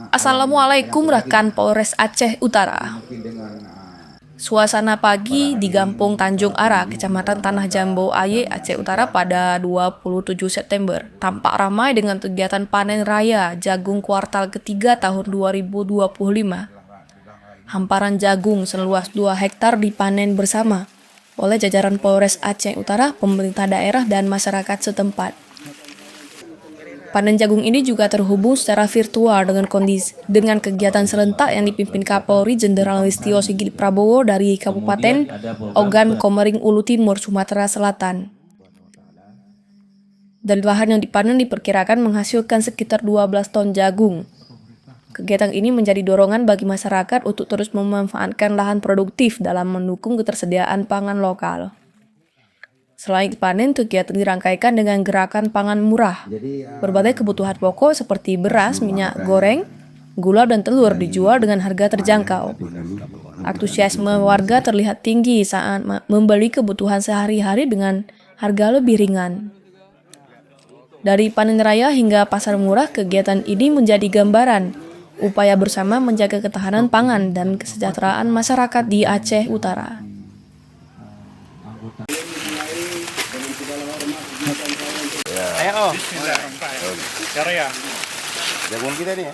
Assalamualaikum rekan Polres Aceh Utara. Suasana pagi di Gampung Tanjung Ara, Kecamatan Tanah Jambo Aye, Aceh Utara pada 27 September tampak ramai dengan kegiatan panen raya jagung kuartal ketiga tahun 2025. Hamparan jagung seluas 2 hektar dipanen bersama oleh jajaran Polres Aceh Utara, pemerintah daerah, dan masyarakat setempat. Panen jagung ini juga terhubung secara virtual dengan kegiatan serentak yang dipimpin Kapolri Jenderal Listio Sigit Prabowo dari Kabupaten Ogan Komering Ulu Timur, Sumatera Selatan. Dari lahan yang dipanen diperkirakan menghasilkan sekitar 12 ton jagung. Kegiatan ini menjadi dorongan bagi masyarakat untuk terus memanfaatkan lahan produktif dalam mendukung ketersediaan pangan lokal. Selain panen, kegiatan dirangkaikan dengan gerakan pangan murah. Berbagai kebutuhan pokok seperti beras, minyak goreng, gula, dan telur dijual dengan harga terjangkau. Antusiasme warga terlihat tinggi saat membeli kebutuhan sehari-hari dengan harga lebih ringan. Dari panen raya hingga pasar murah, kegiatan ini menjadi gambaran upaya bersama menjaga ketahanan pangan dan kesejahteraan masyarakat di Aceh Utara. Ayo, Bismillahirrahmanirrahim. Jagung kita nih ya.